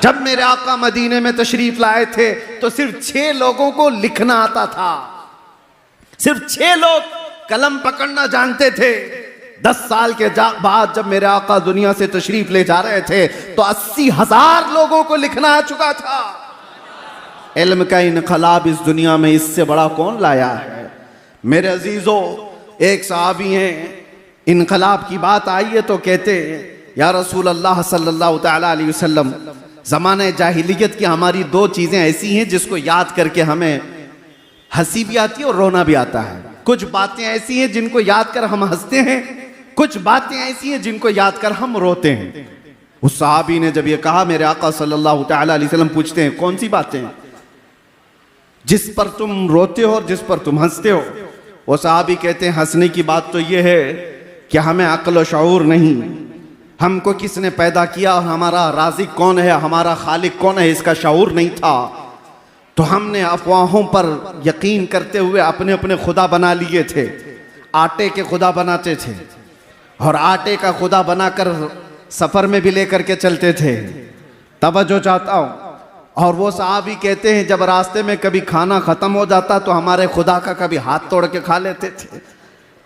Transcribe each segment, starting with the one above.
जब मेरे आका मदीने में तशरीफ लाए थे तो सिर्फ 6 लोगों को लिखना आता था, सिर्फ 6 लोग कलम पकड़ना जानते थे। 10 साल के बाद जब मेरे आका दुनिया से तशरीफ ले जा रहे थे तो 80,000 लोगों को लिखना आ चुका था। इल्म का इनकलाब इस दुनिया में इससे बड़ा कौन लाया है? मेरे अजीजों, एक सहाबी हैं, इनकलाब की बात आई है तो कहते हैं, या रसूल अल्लाह सल्लल्लाहु तआला अलैहि वसल्लम, ज़माने जाहिलियत की हमारी 2 चीज़ें ऐसी हैं जिसको याद करके हमें हंसी भी आती है और रोना भी आता है। कुछ बातें ऐसी हैं जिनको याद कर हम हंसते हैं, कुछ बातें ऐसी हैं जिनको याद कर हम रोते हैं। उस सहाबी ने जब ये कहा, मेरे आका सल्लल्लाहु तआला अलैहि वसल्लम पूछते हैं, कौन सी बातें जिस पर तुम रोते हो और जिस पर तुम हंसते हो? वो सहाबी कहते हैं, हंसने की बात तो ये है कि हमें अक्ल और शऊर नहीं, हमको किसने पैदा किया और हमारा राज़िक कौन है, हमारा खालिक कौन है, इसका शऊर नहीं था। तो हमने अफवाहों पर यकीन करते हुए अपने अपने खुदा बना लिए थे। आटे के खुदा बनाते थे और आटे का खुदा बनाकर सफ़र में भी लेकर के चलते थे। तवज्जो चाहता हूँ। और वो सहाबी कहते हैं, जब रास्ते में कभी खाना ख़त्म हो जाता तो हमारे खुदा का कभी हाथ तोड़ के खा लेते थे।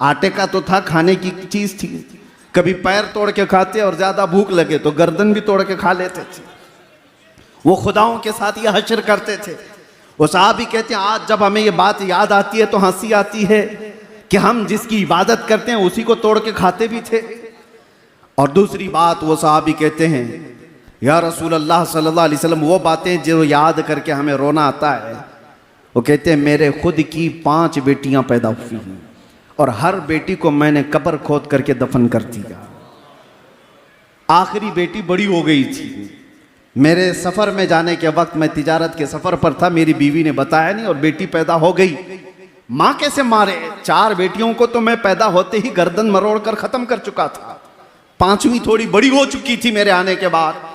आटे का तो था, खाने की चीज़ थी। कभी पैर तोड़ के खाते और ज़्यादा भूख लगे तो गर्दन भी तोड़ के खा लेते थे। वो खुदाओं के साथ ये हश्र करते थे। वो सहाबी कहते हैं, आज जब हमें ये बात याद आती है तो हंसी आती है कि हम जिसकी इबादत करते हैं उसी को तोड़ के खाते भी थे। और दूसरी बात, वो सहाबी कहते हैं, या रसूल अल्लाह सल्लल्लाहु अलैहि वसल्लम, वो बातें जो याद करके हमें रोना आता है। वो कहते हैं, मेरे खुद की 5 बेटियां पैदा हुई हैं और हर बेटी को मैंने कब्र खोद करके दफन कर दिया। आखिरी बेटी बड़ी हो गई थी। मेरे सफ़र में जाने के वक्त, मैं तिजारत के सफ़र पर था, मेरी बीवी ने बताया नहीं और बेटी पैदा हो गई। माँ कैसे मारे? 4 बेटियों को तो मैं पैदा होते ही गर्दन मरोड़ कर ख़त्म कर चुका था। 5वीं थोड़ी बड़ी हो चुकी थी मेरे आने के बाद।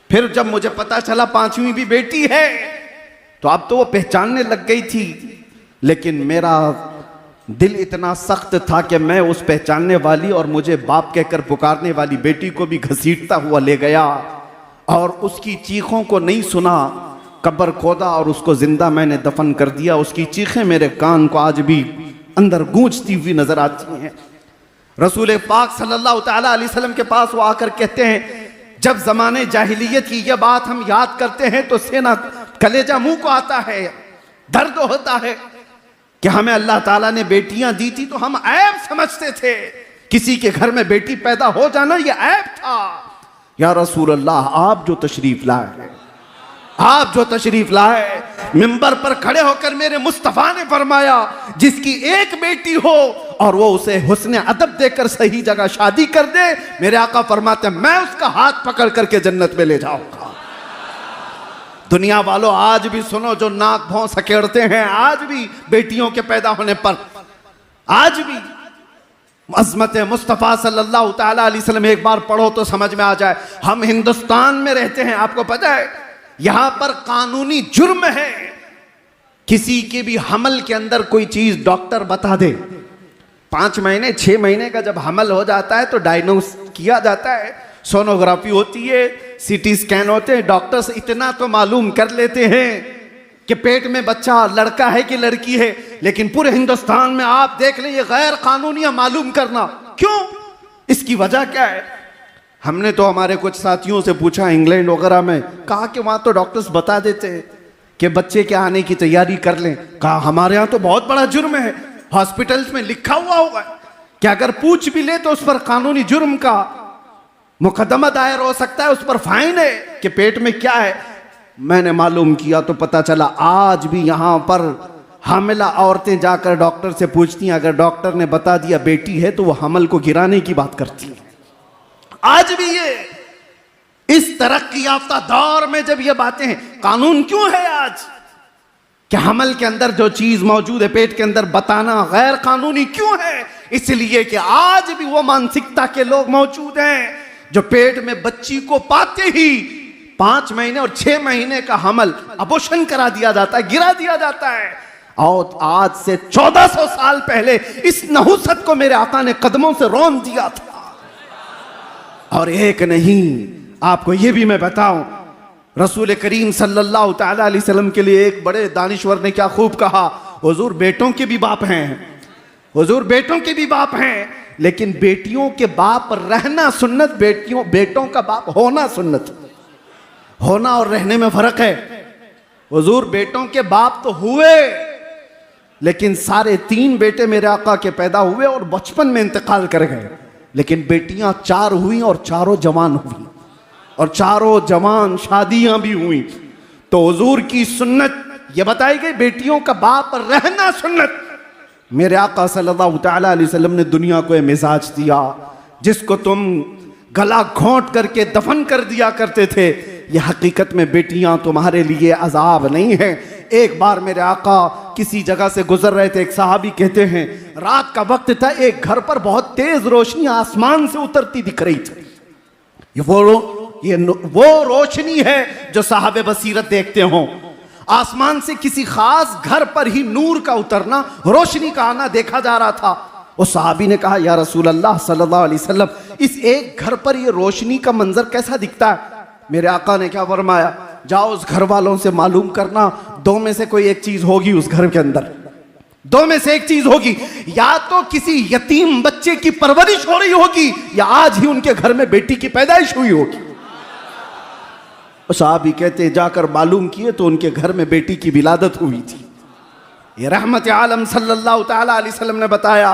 फिर जब मुझे पता चला 5वीं भी बेटी है तो अब तो वो पहचानने लग गई थी। लेकिन मेरा दिल इतना सख्त था कि मैं उस पहचानने वाली और मुझे बाप कहकर पुकारने वाली बेटी को भी घसीटता हुआ ले गया और उसकी चीखों को नहीं सुना। कब्र खोदा और उसको जिंदा मैंने दफन कर दिया। उसकी चीखें मेरे कान को आज भी अंदर गूंजती हुई नजर आती हैं। रसूल पाक सल्लल्लाहु तआला अलैहि वसल्लम के पास वो आकर कहते हैं, जब ज़माने जाहिलियत की यह बात हम याद करते हैं तो सेना कलेजा मुंह को आता है, दर्द होता है कि हमें अल्लाह ताला ने बेटियां दी थी तो हम ऐब समझते थे। किसी के घर में बेटी पैदा हो जाना यह ऐब था। या रसूल अल्लाह, आप जो तशरीफ लाए, आप जो तशरीफ लाए, मिंबर पर खड़े होकर मेरे मुस्तफ़ा ने फरमाया, जिसकी एक बेटी हो और वो उसे हुस्न अदब देकर सही जगह शादी कर दे, मेरे आका फरमाते हैं, मैं उसका हाथ पकड़ करके जन्नत में ले जाऊंगा। दुनिया वालों, आज भी सुनो, जो नाक भौं सकेड़ते हैं, आज भी बेटियों के पैदा होने पर, आज भी अज़मत मुस्तफ़ा सल्लल्लाहु तआला अलैहि वसल्लम एक बार पढ़ो तो समझ में आ जाए। हम हिंदुस्तान में रहते हैं, आपको पता है यहां पर कानूनी जुर्म है किसी के भी हमल के अंदर कोई चीज डॉक्टर बता दे। 5 महीने 6 महीने का जब हमल हो जाता है तो डायग्नोस किया जाता है, सोनोग्राफी होती है, सीटी स्कैन होते हैं। डॉक्टर्स इतना तो मालूम कर लेते हैं कि पेट में बच्चा लड़का है कि लड़की है, लेकिन पूरे हिंदुस्तान में आप देख लें ये गैर कानूनी मालूम करना। क्यों? इसकी वजह क्या है? हमने तो हमारे कुछ साथियों से पूछा इंग्लैंड वगैरह में, कहा कि वहां तो डॉक्टर्स बता देते हैं कि बच्चे के आने की तैयारी कर लें। कहा हमारे यहाँ तो बहुत बड़ा जुर्म है, हॉस्पिटल्स में लिखा हुआ होगा कि अगर पूछ भी ले तो उस पर कानूनी जुर्म का मुकदमा दायर हो सकता है, उस पर फाइन है कि पेट में क्या है। मैंने मालूम किया तो पता चला आज भी यहाँ पर हामिला औरतें जाकर डॉक्टर से पूछती हैं, अगर डॉक्टर ने बता दिया बेटी है तो वो हमल को गिराने की बात करती है। आज भी ये इस तरक्की याफ्ता दौर में जब ये बातें हैं, कानून क्यों है आज कि हमल के अंदर जो चीज मौजूद है पेट के अंदर बताना गैर कानूनी क्यों है? इसलिए कि आज भी वो मानसिकता के लोग मौजूद हैं जो पेट में बच्ची को पाते ही 5 महीने और 6 महीने का हमल अबॉर्शन करा दिया जाता है, गिरा दिया जाता है। और आज से 1400 साल पहले इस नहुसत को मेरे आका ने कदमों से रौंद दिया था। और एक नहीं, आपको यह भी मैं बताऊं, रसूल करीम सल्लल्लाहु तआला अलैहि वसल्लम के लिए एक बड़े दानिश्वर ने क्या खूब कहा, हुजूर बेटों के भी बाप हैं, हुजूर बेटों के भी बाप हैं, लेकिन बेटियों के बाप रहना सुन्नत, बेटों का बाप होना सुन्नत। होना और रहने में फर्क है। हुजूर बेटों के बाप तो हुए, लेकिन सारे 3 बेटे मेरे आका के पैदा हुए और बचपन में इंतकाल कर गए, लेकिन बेटियां 4 हुई और चारों जवान हुई, और चारों जवान शादियां भी हुई। तो हुजूर की सुन्नत ये बताई गई, बेटियों का बाप रहना सुन्नत। मेरे आका सल्लल्लाहु तआला अलैहि वसल्लम ने दुनिया को एक मिजाज दिया जिसको तुम गला घोंट करके दफन कर दिया करते थे। ये हकीकत में बेटियां तुम्हारे लिए अजाब नहीं है। एक बार मेरे आका किसी जगह से गुजर रहे थे, एक सहाबी कहते हैं रात का वक्त था, एक घर पर बहुत तेज रोशनी आसमान से उतरती दिख रही थी। वो रोशनी है जो साहब बसीरत देखते हो। आसमान से किसी खास घर पर ही नूर का उतरना, रोशनी का आना देखा जा रहा था। उस सहाबी ने कहा, या रसूल अल्लाह सल्लल्लाहु अलैहि वसल्लम, इस एक घर पर ये रोशनी का मंजर कैसा दिखता है? मेरे आका ने क्या फरमाया, जाओ उस घर वालों से मालूम करना, 2 में से कोई एक चीज होगी उस घर के अंदर, 2 में से एक चीज होगी, या तो किसी यतीम बच्चे की परवरिश हो रही होगी, या आज ही उनके घर में बेटी की पैदाइश हुई होगी। साहबी कहते जाकर मालूम किए तो उनके घर में बेटी की विलादत हुई थी। ये रहमत आलम सल्लल्लाहु तआला अलैहि वसल्लम ने बताया।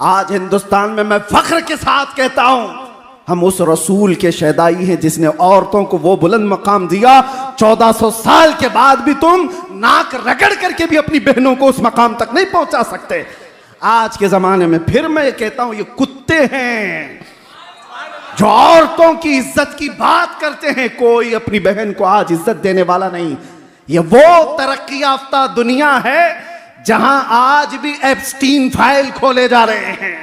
आज हिंदुस्तान में मैं फख्र के साथ कहता हूं, हम उस रसूल के शहदाई हैं जिसने औरतों को वो बुलंद मकाम दिया। 1400 साल के बाद भी तुम नाक रगड़ करके भी अपनी बहनों को उस मकाम तक नहीं पहुंचा सकते। आज के जमाने में फिर मैं कहता हूं, ये कुत्ते हैं जो औरतों की इज्जत की बात करते हैं। कोई अपनी बहन को आज इज्जत देने वाला नहीं। ये वो तरक्की याफ्ता दुनिया है जहां आज भी एप्स्टीन फाइल खोले जा रहे हैं।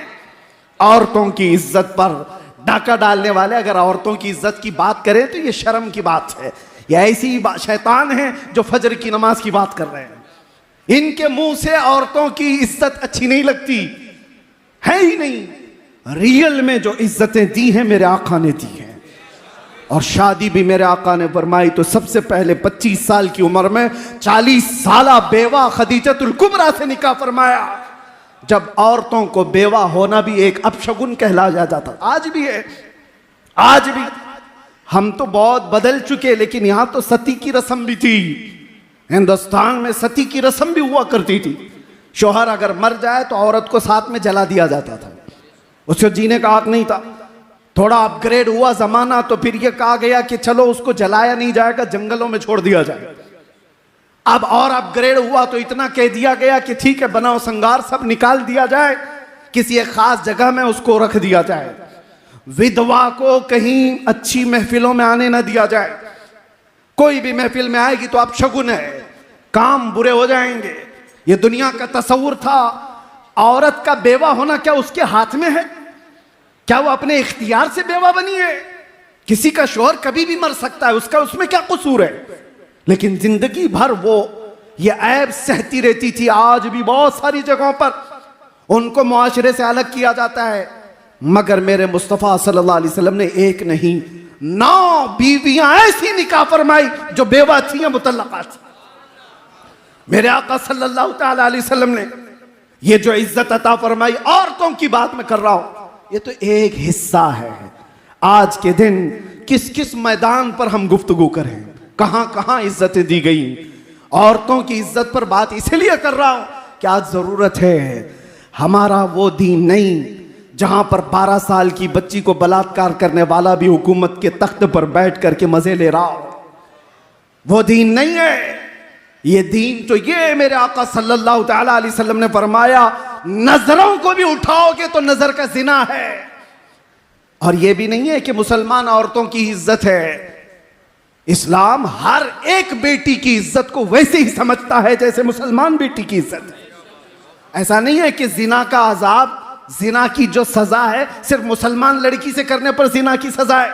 औरतों की इज्जत पर डाका डालने वाले अगर औरतों की इज्जत की बात करें तो ये शर्म की बात है। ये ऐसी शैतान है जो फजर की नमाज की बात कर रहे हैं। इनके मुंह से औरतों की इज्जत अच्छी नहीं लगती है ही नहीं। रियल में जो इज्जतें दी हैं मेरे आका ने दी हैं, और शादी भी मेरे आका ने फरमाई तो सबसे पहले 25 साल की उम्र में 40 साला बेवा खदीजतुल कुबरा से निकाह फरमाया। जब औरतों को बेवा होना भी एक अपशगुन कहला जाता था। आज भी है, आज भी। हम तो बहुत बदल चुके, लेकिन यहां तो सती की रस्म भी थी। हिंदुस्तान में सती की रस्म भी हुआ करती थी। शौहर अगर मर जाए तो औरत को साथ में जला दिया जाता था, उसको जीने का हक नहीं था। थोड़ा अपग्रेड हुआ जमाना तो फिर यह कहा गया कि चलो उसको जलाया नहीं जाएगा, जंगलों में छोड़ दिया जाए। अब और अपग्रेड हुआ तो इतना कह दिया गया कि ठीक है, बनाओ संगार सब निकाल दिया जाए, किसी एक खास जगह में उसको रख दिया जाए। विधवा को कहीं अच्छी महफिलों में आने ना दिया जाए। कोई भी महफिल में आएगी तो अपशगुन है, काम बुरे हो जाएंगे। ये दुनिया का तस्वुर था। औरत का बेवा होना क्या उसके हाथ में है? क्या वो अपने इख्तियार से बेवा बनी है? किसी का शौहर कभी भी मर सकता है, उसका उसमें क्या कसूर है? लेकिन जिंदगी भर वो ये ऐब सहती रहती थी। आज भी बहुत सारी जगहों पर उनको मुआशरे से अलग किया जाता है, मगर मेरे मुस्तफ़ा सल्लल्लाहु अलैहि वसल्लम ने एक नहीं 9 बीवियां ऐसी निकाह फरमाई जो बेवा थी या मुतल्लका थी। मेरे आका सल्लल्लाहु तआला अलैहि वसल्लम ने ये जो इज्जत अता फरमाई, औरतों की बात मैं कर रहा हूं, ये तो एक हिस्सा है। आज के दिन किस किस मैदान पर हम गुफ्तगू करें, कहां कहां इज्जतें दी गई। औरतों की इज्जत पर बात इसलिए कर रहा हूं कि आज जरूरत है। हमारा वो दीन नहीं जहां पर 12 साल की बच्ची को बलात्कार करने वाला भी हुकूमत के तख्त पर बैठ करके मजे ले रहा हो। वो दीन नहीं है। ये दीन तो ये मेरे आका सल्लल्लाहु तआला अलैहि वसल्लम ने फरमाया, नजरों को भी उठाओगे तो नजर का जिना है। और ये भी नहीं है कि मुसलमान औरतों की इज्जत है। इस्लाम हर एक बेटी की इज्जत को वैसे ही समझता है जैसे मुसलमान बेटी की इज्जत है। ऐसा नहीं है कि जिना का अजाब, जिना की जो सजा है सिर्फ मुसलमान लड़की से करने पर जिना की सजा है।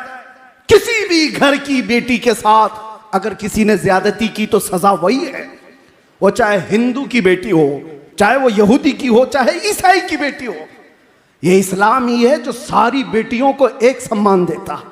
किसी भी घर की बेटी के साथ अगर किसी ने ज्यादती की तो सजा वही है। वो चाहे हिंदू की बेटी हो, चाहे वो यहूदी की हो, चाहे ईसाई की बेटी हो। ये इस्लाम ही है जो सारी बेटियों को एक सम्मान देता है।